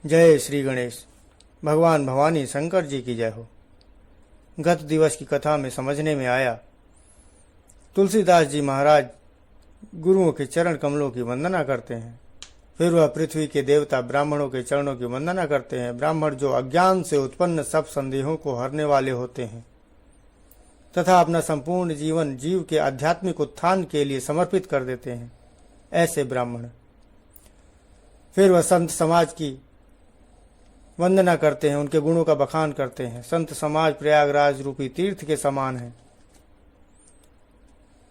जय श्री गणेश। भगवान भवानी शंकर जी की जय हो। गत दिवस की कथा में समझने में आया, तुलसीदास जी महाराज गुरुओं के चरण कमलों की वंदना करते हैं। फिर वह पृथ्वी के देवता ब्राह्मणों के चरणों की वंदना करते हैं। ब्राह्मण जो अज्ञान से उत्पन्न सब संदेहों को हरने वाले होते हैं तथा अपना संपूर्ण जीवन जीव के आध्यात्मिक उत्थान के लिए समर्पित कर देते हैं, ऐसे ब्राह्मण। फिर वह संत समाज की वंदना करते हैं, उनके गुणों का बखान करते हैं। संत समाज प्रयागराज रूपी तीर्थ के समान है।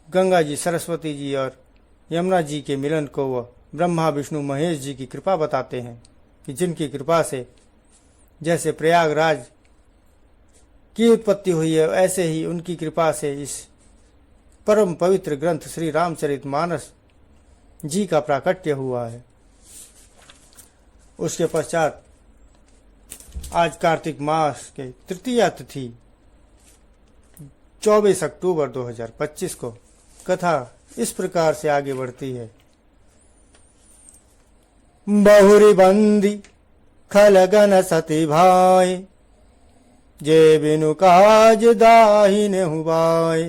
गंगा जी, सरस्वती जी और यमुना जी के मिलन को वह ब्रह्मा विष्णु महेश जी की कृपा बताते हैं कि जिनकी कृपा से जैसे प्रयागराज की उत्पत्ति हुई है, ऐसे ही उनकी कृपा से इस परम पवित्र ग्रंथ श्री रामचरितमानस जी का प्राकट्य हुआ है। उसके पश्चात आज कार्तिक मास के तृतीया तिथि 24 अक्टूबर 2025 को कथा इस प्रकार से आगे बढ़ती है। बहुरी बंदी खलगन सती भाई, जे बिनु काज दाहिने हुबाए,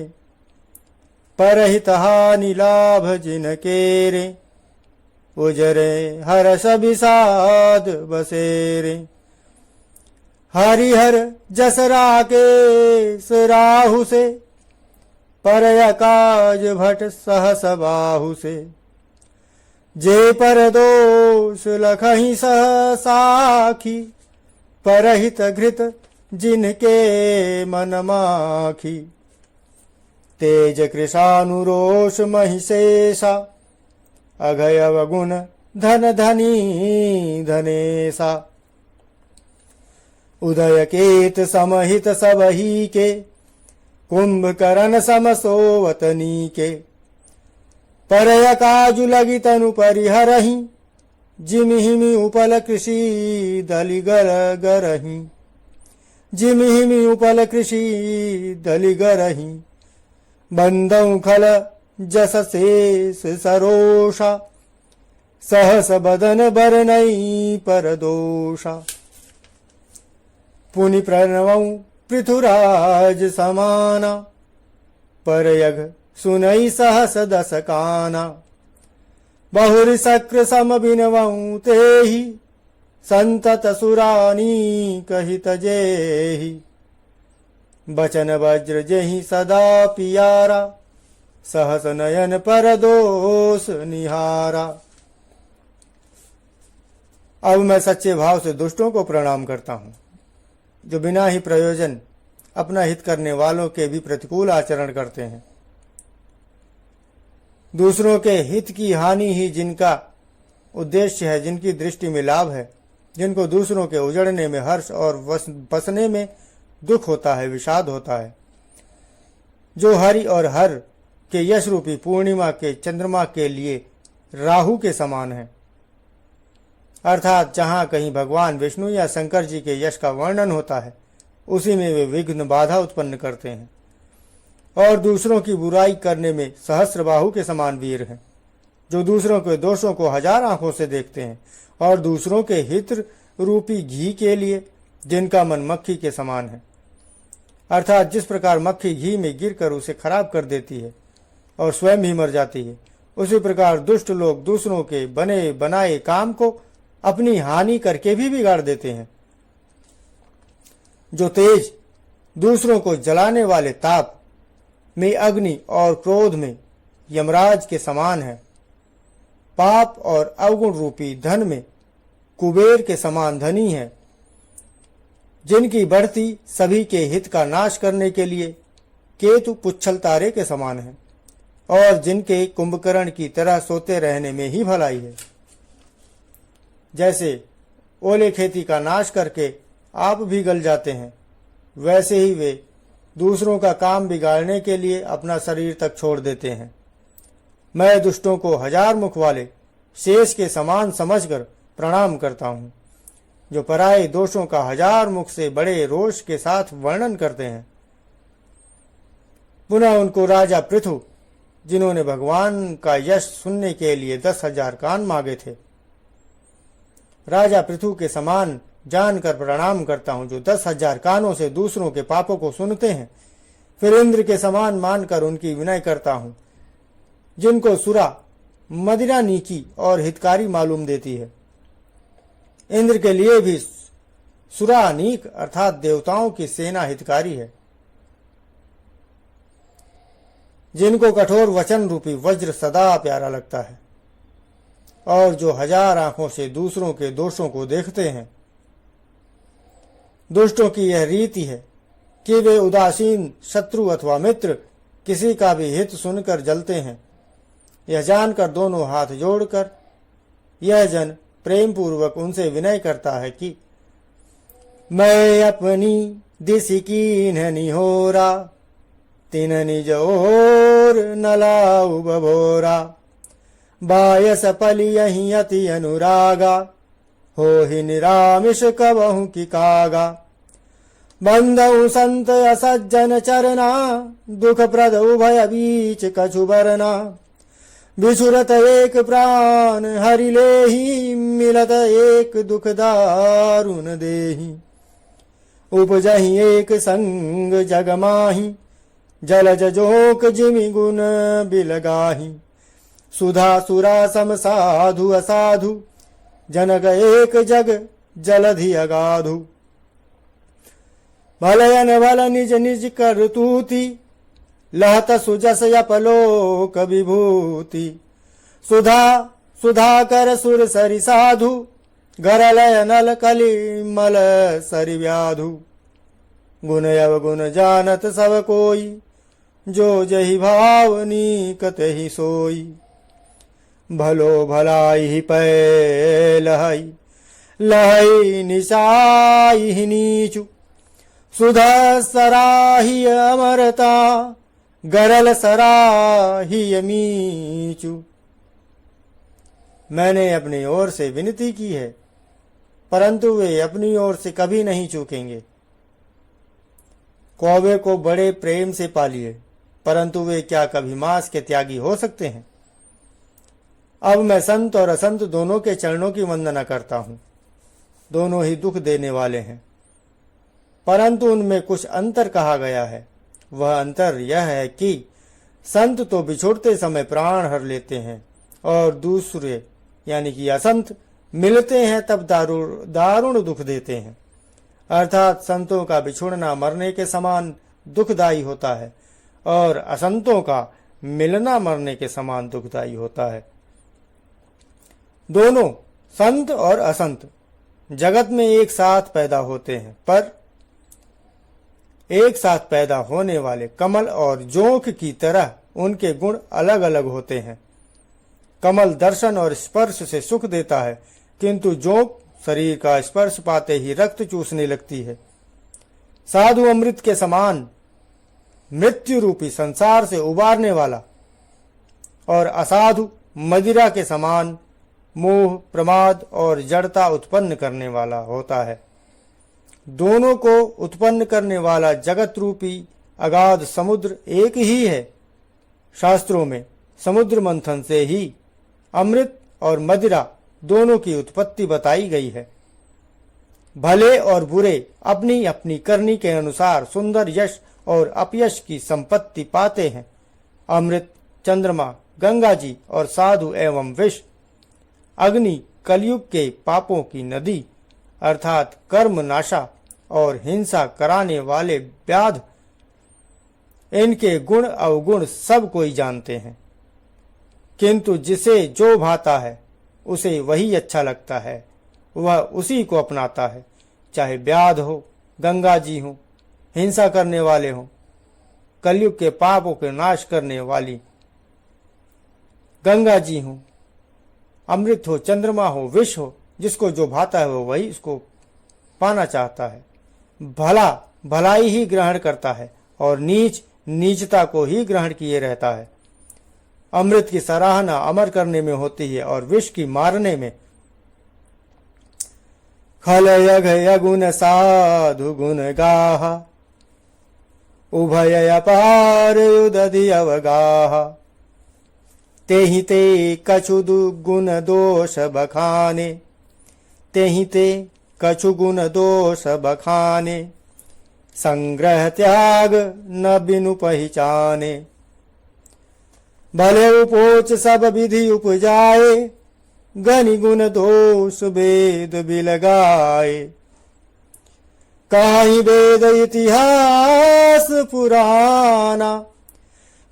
परहित हानि लाभ जिन केरे, उजरे हरस विषाद बसेरे। हरिहर जसरा के राहु से, परय काज भट सहस बाहु से। जे पर दोष लखहि सह साखी, परहित घृत जिनके मन माखी। तेज कृशानुरोष महिषेषा, अघय अवगुण धन धनी धनेशा। उदय केत समहित सबही के, कुंभकर्ण सम सोवतनी के। परय काजु लगी तनु परिहरहि, जिमिहिमि उपल कृषि दलि गर गरहि। जिमिहिमि उपल कृषि दलि गरहि। बंदौ खल जस शेष सरोषा, सहस बदन बरनई पर दोषा। पुनि प्रणवौ पृथुराज समाना, परयघ सुनई सहस दस काना। बहुरि सक्र सम बिनवौ तेहि, संतत सुरानी कहित जेहि। बचन वज्र जेहि सदा पियारा, सहस नयन पर दोष निहारा। अब मैं सच्चे भाव से दुष्टों को प्रणाम करता हूँ, जो बिना ही प्रयोजन अपना हित करने वालों के भी प्रतिकूल आचरण करते हैं। दूसरों के हित की हानि ही जिनका उद्देश्य है, जिनकी दृष्टि में लाभ है, जिनको दूसरों के उजड़ने में हर्ष और बसने में दुख होता है, विषाद होता है। जो हरि और हर के यश रूपी पूर्णिमा के चंद्रमा के लिए राहु के समान है, अर्थात जहाँ कहीं भगवान विष्णु या शंकर जी के यश का वर्णन होता है, उसी में वे विघ्न बाधा उत्पन्न करते हैं। और दूसरों की बुराई करने में सहस्त्रबाहु के समान वीर हैं, जो दूसरों के दोषों को हजार आंखों से देखते हैं और दूसरों के हित रूपी घी के लिए जिनका मन मक्खी के समान है, अर्थात जिस प्रकार मक्खी घी में गिरकर उसे खराब कर देती है और स्वयं ही मर जाती है, उसी प्रकार दुष्ट लोग दूसरों के बने बनाए काम को अपनी हानि करके भी बिगाड़ देते हैं। जो तेज दूसरों को जलाने वाले ताप में अग्नि और क्रोध में यमराज के समान है, पाप और अवगुण रूपी धन में कुबेर के समान धनी है। जिनकी बढ़ती सभी के हित का नाश करने के लिए केतु पुच्छल तारे के समान है, और जिनके कुंभकर्ण की तरह सोते रहने में ही भलाई है। जैसे ओले खेती का नाश करके आप भी गल जाते हैं, वैसे ही वे दूसरों का काम बिगाड़ने के लिए अपना शरीर तक छोड़ देते हैं। मैं दुष्टों को हजार मुख वाले शेष के समान समझकर प्रणाम करता हूँ, जो पराये दोषों का हजार मुख से बड़े रोष के साथ वर्णन करते हैं। पुनः उनको राजा पृथु, जिन्होंने भगवान का यश सुनने के लिए 10,000 कान मांगे थे, राजा पृथु के समान जानकर प्रणाम करता हूँ, जो 10,000 कानों से दूसरों के पापों को सुनते हैं। फिर इंद्र के समान मानकर उनकी विनय करता हूँ, जिनको सुरा मदिरा नीकी और हितकारी मालूम देती है। इंद्र के लिए भी सुरा अनीक अर्थात देवताओं की सेना हितकारी है, जिनको कठोर वचन रूपी वज्र सदा प्यारा लगता है, और जो 1000 आंखों से दूसरों के दोषों को देखते हैं। दुष्टों की यह रीति है कि वे उदासीन शत्रु अथवा मित्र किसी का भी हित सुनकर जलते हैं। यह जानकर दोनों हाथ जोड़कर यह जन प्रेम पूर्वक उनसे विनय करता है कि मैं अपनी दिस कीन्हनि होरा, तिन निज ओर न लाऊ बभोरा। बायस पलियहि अति अनुरागा, होहि निरामिष कबहु की कागा। बंधु संत असज्जन चरना, दुख प्रद उभय बीच कछु बरना। बिछुरत एक प्राण हरि लेहि, मिलत एक दुख दारुण देहि। उपजहि एक संग जग माहि, जलज जोक जिमि गुण बिलगाहि। सुधा सुरा सम साधु असाधु, जनक एक जग जलधि अगाधु। भलयन भल निज निज कर तूति, लहत सुजस अपलोक विभूति। सुधा सुधा कर सुर सरि साधु, गरलय नल कलि मल सरि व्याधु। गुण अवगुण जानत सब कोई, जो जहि भावनी कतहि सोई। भलो भलाई पै लहई, लहई निसाई नीचु। सुधा सराही अमरता, गरल सराही मीचु। मैंने अपनी ओर से विनती की है, परंतु वे अपनी ओर से कभी नहीं चूकेंगे। कौवे को बड़े प्रेम से पालिए, परंतु वे क्या कभी मांस के त्यागी हो सकते हैं। अब मैं संत और असंत दोनों के चरणों की वंदना करता हूं। दोनों ही दुख देने वाले हैं, परंतु उनमें कुछ अंतर कहा गया है। वह अंतर यह है कि संत तो बिछुड़ते समय प्राण हर लेते हैं, और दूसरे यानी कि असंत मिलते हैं तब दारुण दुख देते हैं। अर्थात संतों का बिछुड़ना मरने के समान दुखदायी होता है, और असंतों का मिलना मरने के समान दुखदायी होता है। दोनों संत और असंत जगत में एक साथ पैदा होते हैं, पर एक साथ पैदा होने वाले कमल और जोंक की तरह उनके गुण अलग अलग होते हैं। कमल दर्शन और स्पर्श से सुख देता है, किंतु जोंक शरीर का स्पर्श पाते ही रक्त चूसने लगती है। साधु अमृत के समान मृत्यु रूपी संसार से उबारने वाला, और असाधु मदिरा के समान मोह प्रमाद और जड़ता उत्पन्न करने वाला होता है। दोनों को उत्पन्न करने वाला जगत रूपी अगाध समुद्र एक ही है। शास्त्रों में समुद्र मंथन से ही अमृत और मदिरा दोनों की उत्पत्ति बताई गई है। भले और बुरे अपनी अपनी करनी के अनुसार सुंदर यश और अपयश की संपत्ति पाते हैं। अमृत, चंद्रमा, गंगा जी और साधु एवं विष, अग्नि कलयुग के पापों की नदी अर्थात कर्म नाशा और हिंसा कराने वाले व्याध, इनके गुण अवगुण सब कोई जानते हैं, किंतु जिसे जो भाता है उसे वही अच्छा लगता है, वह उसी को अपनाता है। चाहे व्याध हो, गंगा जी हो, हिंसा करने वाले हो, कलयुग के पापों के नाश करने वाली गंगा जी हो, अमृत हो, चंद्रमा हो, विष हो, जिसको जो भाता है वो वही उसको पाना चाहता है। भला भलाई ही ग्रहण करता है और नीच नीचता को ही ग्रहण किए रहता है। अमृत की सराहना अमर करने में होती है और विष की मारने में। खल यघ यगुन साधु गुण गाहा, उभय अपार युदधि अवगाहा। तेहि ते कछु गुण दोष बखाने, तेहि ते कछु गुण दोष बखाने, संग्रह त्याग न बिनु पहिचाने। भले उपोच सब विधि उपजाए, गनि गुण दोष वेद बिलगाए। काहि वेद इतिहास पुराना,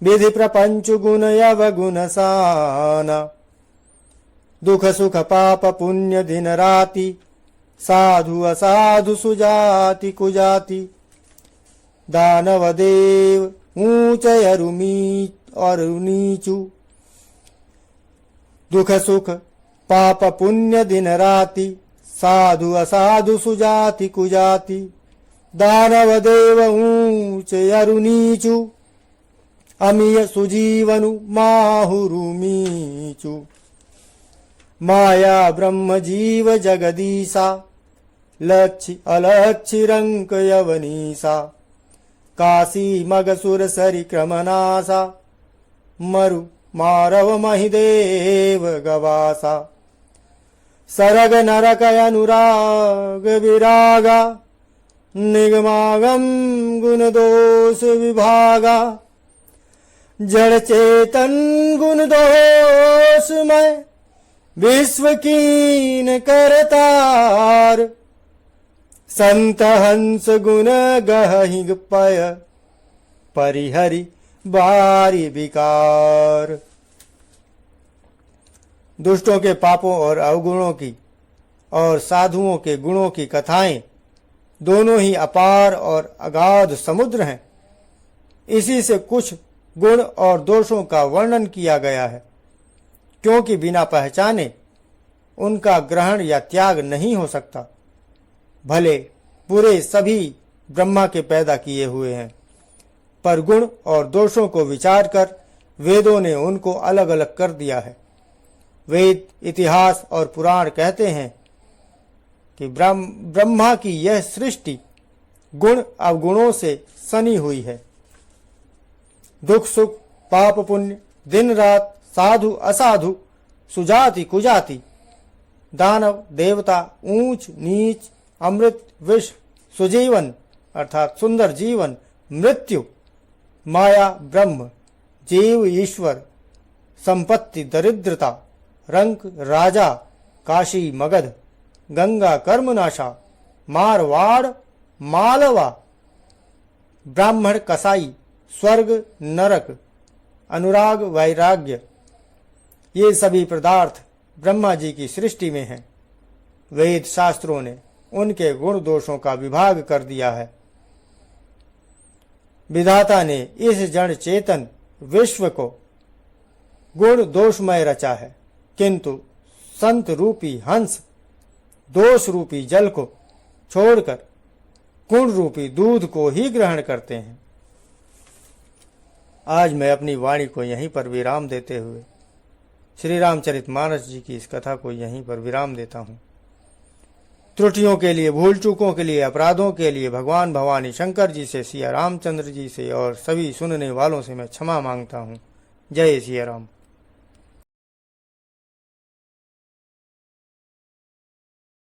विधि प्रपंच गुण अवगुण साना। दुख सुख पाप पुण्य दिन राति, साधु असाधु सुजाति कुजाति। दानव देव ऊंच और नीचू, दुख सुख पाप पुण्य दिन राति, साधु असाधु सुजाति कुजाति। दानव देव ऊंच अरु नीचू, अमीय सुजीवनु माहुरु मीचू। माया ब्रह्म जीव जगदीसा, लक्ष्य अलक्ष्य रंक यवनीसा। काशी मगसुर सरि क्रमनासा, मरु मारव महिदेव गवासा। सरग नरक अनुराग विरागा, निगमागम गुण दोष विभागा। जड़ चेतन गुण दोषमय, विश्व कीन करतार। संत हंस गुण गहि पय, परिहरि बारी विकार। दुष्टों के पापों और अवगुणों की और साधुओं के गुणों की कथाएं दोनों ही अपार और अगाध समुद्र हैं। इसी से कुछ गुण और दोषों का वर्णन किया गया है, क्योंकि बिना पहचाने उनका ग्रहण या त्याग नहीं हो सकता। भले पूरे सभी ब्रह्मा के पैदा किए हुए हैं, पर गुण और दोषों को विचार कर वेदों ने उनको अलग अलग कर दिया है। वेद, इतिहास और पुराण कहते हैं कि ब्रह्मा की यह सृष्टि गुण अवगुणों से सनी हुई है। दुख सुख पाप पुण्य, दिन रात, साधु असाधु, सुजाति कुजाति, दानव देवता, ऊंच नीच, अमृत विष, सुजीवन अर्थात सुंदर जीवन, मृत्यु, माया ब्रह्म, जीव ईश्वर, संपत्ति दरिद्रता, रंक राजा, काशी मगध, गंगा कर्मनाशा, मारवाड़ मालवा, ब्राह्मण कसाई, स्वर्ग नरक, अनुराग वैराग्य, ये सभी पदार्थ ब्रह्मा जी की सृष्टि में हैं। वेद शास्त्रों ने उनके गुण दोषों का विभाग कर दिया है। विधाता ने इस जड़ चेतन विश्व को गुण दोषमय रचा है, किंतु संत रूपी हंस दोष रूपी जल को छोड़कर गुण रूपी दूध को ही ग्रहण करते हैं। आज मैं अपनी वाणी को यहीं पर विराम देते हुए श्री रामचरितमानस जी की इस कथा को यहीं पर विराम देता हूँ। त्रुटियों के लिए, भूल चूकों के लिए, अपराधों के लिए भगवान भवानी शंकर जी से, सिया रामचंद्र जी से और सभी सुनने वालों से मैं क्षमा मांगता हूँ। जय सिया राम।